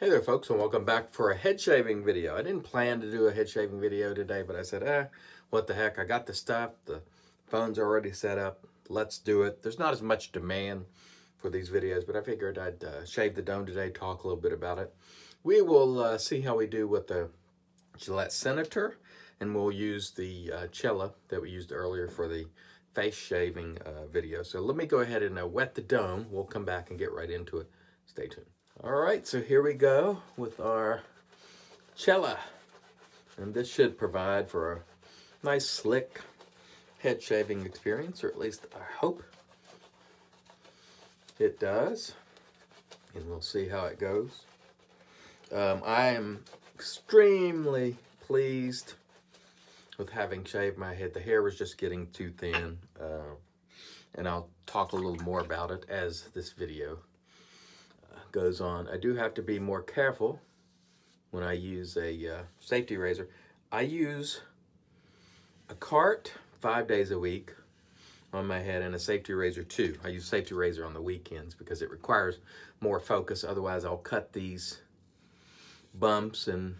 Hey there folks, and welcome back for a head shaving video. I didn't plan to do a head shaving video today, but I said, what the heck, I got the stuff, the phone's already set up, let's do it. There's not as much demand for these videos, but I figured I'd shave the dome today, talk a little bit about it. We will see how we do with the Gillette Senator, and we'll use the Cella that we used earlier for the face shaving video. So let me go ahead and wet the dome. We'll come back and get right into it. Stay tuned. All right, so here we go with our Cella. And this should provide for a nice, slick head shaving experience, or at least I hope it does. And we'll see how it goes. I am extremely pleased with having shaved my head. The hair was just getting too thin. And I'll talk a little more about it as this video goes on. I do have to be more careful when I use a safety razor. I use a cart 5 days a week on my head and a safety razor too. I use safety razor on the weekends because it requires more focus. Otherwise, I'll cut these bumps and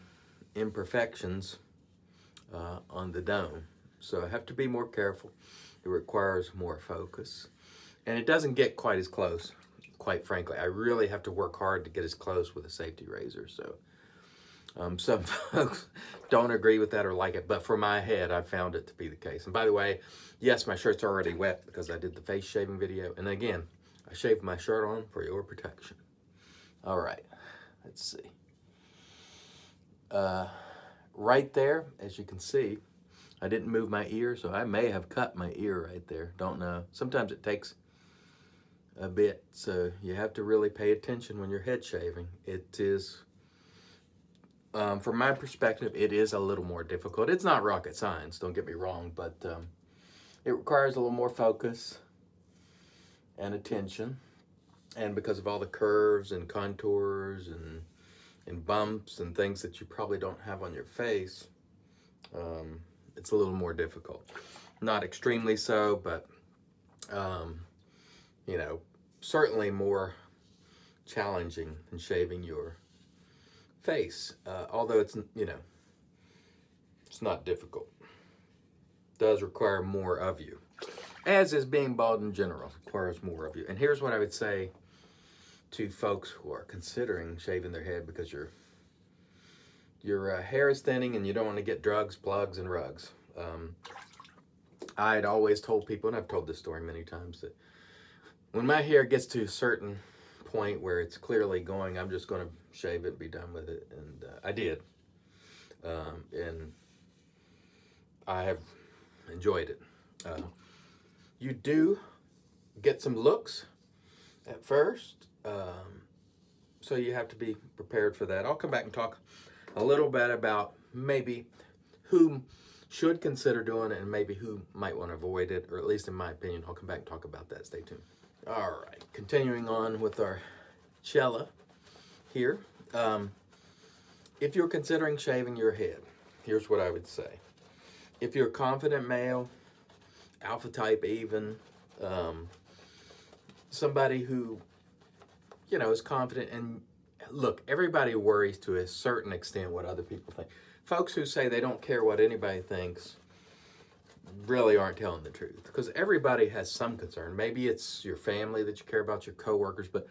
imperfections on the dome. So I have to be more careful. It requires more focus. And it doesn't get quite as close. Quite frankly, I really have to work hard to get as close with a safety razor. So some folks don't agree with that or like it, but for my head, I found it to be the case. And by the way, yes, my shirt's already wet because I did the face shaving video. And again, I shaved my shirt on for your protection. All right, let's see. Right there, as you can see, I didn't move my ear, so I may have cut my ear right there. Don't know. Sometimes it takes a bit, so you have to really pay attention when you're head shaving. It is, from my perspective, it is a little more difficult. It's not rocket science, don't get me wrong, but it requires a little more focus and attention. And because of all the curves and contours and bumps and things that you probably don't have on your face, it's a little more difficult. Not extremely so, but you know, certainly more challenging than shaving your face. Although it's, you know, it's not difficult. It does require more of you. As is being bald in general, requires more of you. And here's what I would say to folks who are considering shaving their head because your hair is thinning and you don't want to get drugs, plugs, and rugs. I'd always told people, and I've told this story many times, that when my hair gets to a certain point where it's clearly going, I'm just going to shave it and be done with it. And I did. And I have enjoyed it. You do get some looks at first. So you have to be prepared for that. I'll come back and talk a little bit about maybe who should consider doing it and maybe who might want to avoid it, or at least in my opinion. I'll come back and talk about that. Stay tuned. All right, continuing on with our Cella here. If you're considering shaving your head, here's what I would say. If you're a confident male, alpha type even, somebody who, you know, is confident, and look, everybody worries to a certain extent what other people think. Folks who say they don't care what anybody thinks really aren't telling the truth, because everybody has some concern. Maybe it's your family that you care about, your coworkers, but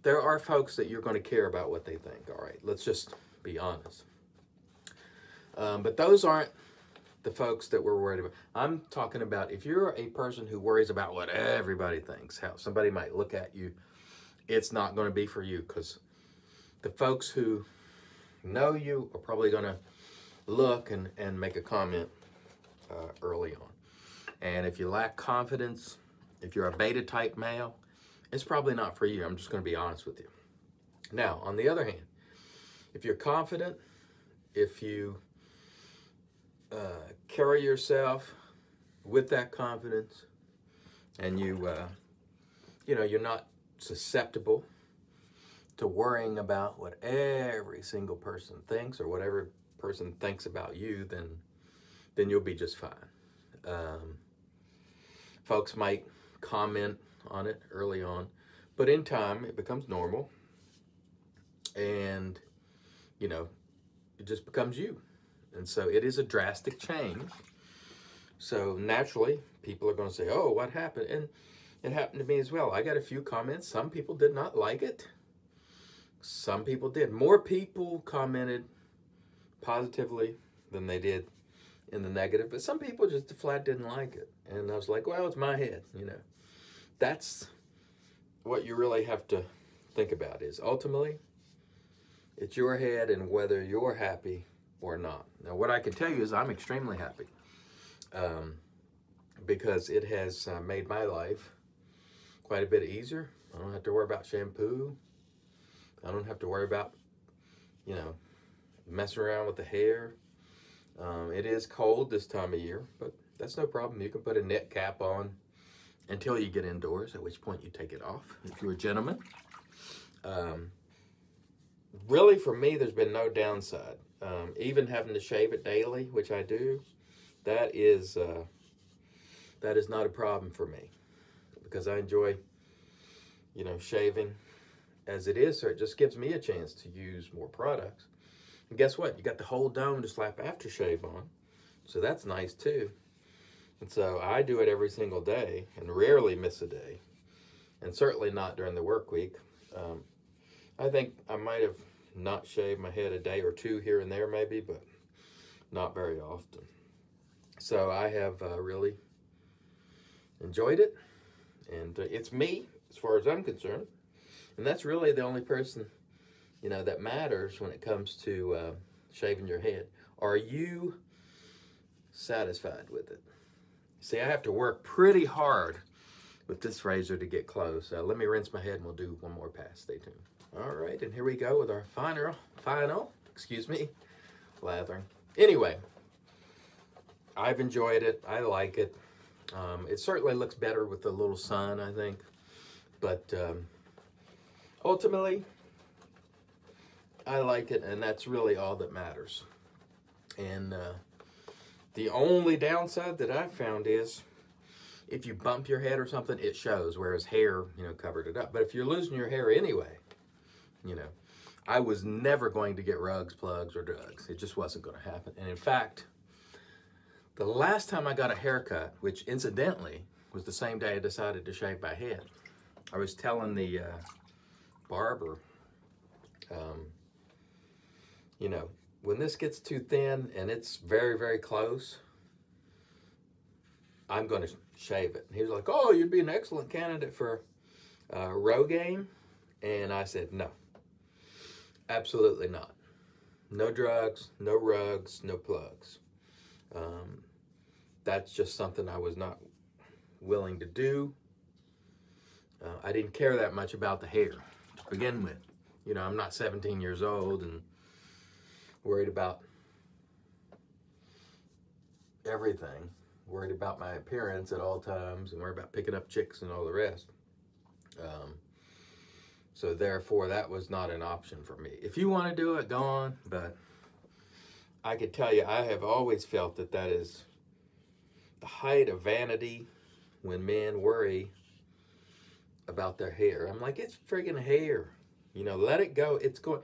there are folks that you're going to care about what they think. All right, let's just be honest. But those aren't the folks that we're worried about. I'm talking about if you're a person who worries about what everybody thinks, how somebody might look at you, it's not going to be for you, because the folks who know you are probably going to look and make a comment early on. And if you lack confidence, if you're a beta type male, it's probably not for you. I'm just going to be honest with you. Now, on the other hand, if you're confident, if you carry yourself with that confidence, and you know, you're not susceptible to worrying about what every single person thinks or whatever person thinks about you, then you'll be just fine. Folks might comment on it early on, but in time it becomes normal. And you know, it just becomes you. And so it is a drastic change. So naturally, people are going to say, oh, what happened? And it happened to me as well. I got a few comments. Some people did not like it. Some people did. More people commented positively than they did in the negative. But some people just flat didn't like it. And I was like, well, it's my head, you know. That's what you really have to think about is ultimately, it's your head and whether you're happy or not. Now, what I can tell you is I'm extremely happy because it has made my life quite a bit easier. I don't have to worry about shampoo. I don't have to worry about, you know, messing around with the hair. It is cold this time of year, but that's no problem. You can put a net cap on until you get indoors, at which point you take it off if you're a gentleman. Really, for me, there's been no downside. Even having to shave it daily, which I do, that is not a problem for me because I enjoy, you know, shaving as it is. So it just gives me a chance to use more products. And guess what? You got the whole dome to slap aftershave on, so that's nice too. And so I do it every single day and rarely miss a day, and certainly not during the work week. I think I might have not shaved my head a day or two here and there maybe, but not very often. So I have really enjoyed it, and it's me as far as I'm concerned. And that's really the only person, you know, that matters when it comes to shaving your head. Are you satisfied with it? See, I have to work pretty hard with this razor to get close. Let me rinse my head and we'll do one more pass. Stay tuned. All right, and here we go with our final, lathering. Anyway, I've enjoyed it. I like it. It certainly looks better with a little sun, I think. But ultimately, I like it, and that's really all that matters. And the only downside that I've found is if you bump your head or something, it shows, whereas hair, you know, covered it up. But if you're losing your hair anyway, you know, I was never going to get rugs, plugs, or drugs. It just wasn't going to happen. And in fact, the last time I got a haircut, which incidentally was the same day I decided to shave my head, I was telling the barber, you know, when this gets too thin and it's very, very close, I'm going to shave it. And he was like, oh, you'd be an excellent candidate for Rogaine. And I said, no, absolutely not. No drugs, no rugs, no plugs. That's just something I was not willing to do. I didn't care that much about the hair to begin with. You know, I'm not 17 years old and worried about everything. Worried about my appearance at all times and worried about picking up chicks and all the rest. So therefore, that was not an option for me. If you want to do it, go on. But I can tell you, I have always felt that that is the height of vanity when men worry about their hair. I'm like, it's friggin' hair. You know, let it go. It's going.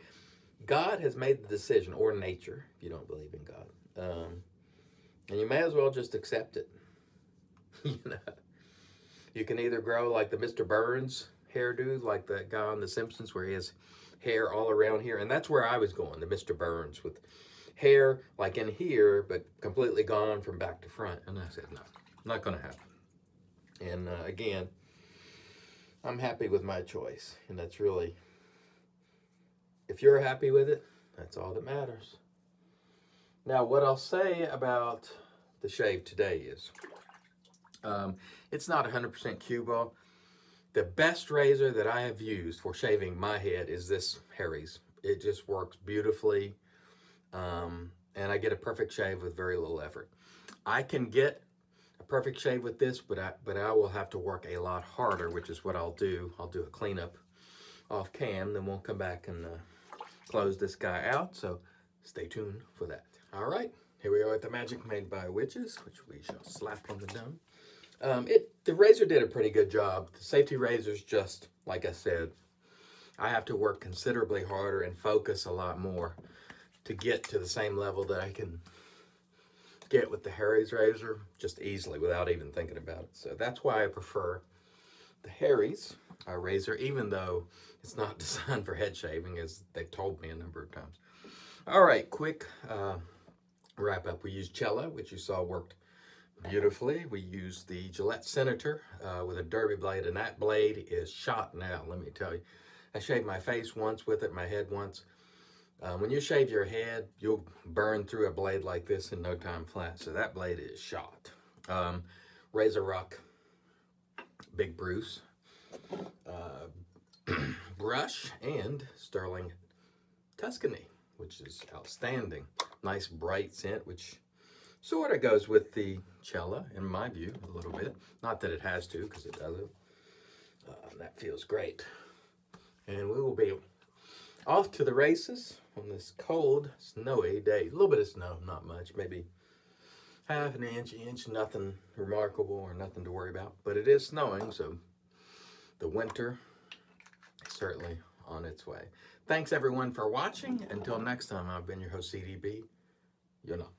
God has made the decision, or nature, if you don't believe in God. And you may as well just accept it. You know, you can either grow like the Mr. Burns hairdo, like that guy on The Simpsons where he has hair all around here. And that's where I was going, the Mr. Burns, with hair like in here, but completely gone from back to front. And I said, no, not going to happen. And again, I'm happy with my choice. And that's really, if you're happy with it, that's all that matters. Now, what I'll say about the shave today is, it's not 100% cue ball. The best razor that I have used for shaving my head is this Harry's. It just works beautifully, and I get a perfect shave with very little effort. I can get a perfect shave with this, but I will have to work a lot harder, which is what I'll do. I'll do a cleanup off cam, then we'll come back and close this guy out, so stay tuned for that. All right, here we are at the Magic Made by Witches, which we shall slap on the dome. The razor did a pretty good job. The safety razors, just like I said, I have to work considerably harder and focus a lot more to get to the same level that I can get with the Harry's razor, just easily without even thinking about it. So that's why I prefer the Harry's razor, even though it's not designed for head shaving, as they've told me a number of times. All right, quick wrap up. We used Cello, which you saw worked beautifully. We used the Gillette Senator with a derby blade, and that blade is shot now, let me tell you. I shaved my face once with it, my head once. When you shave your head, you'll burn through a blade like this in no time flat. So that blade is shot. Razor Rock Big Bruce brush, and Sterling Tuscany, which is outstanding. Nice bright scent, which sort of goes with the Cello, in my view, a little bit. Not that it has to, because it doesn't. That feels great. And we will be off to the races on this cold, snowy day. A little bit of snow, not much, maybe half an inch, nothing remarkable or nothing to worry about. But it is snowing, so the winter is certainly on its way. Thanks everyone for watching. Until next time, I've been your host, CDB. You're not.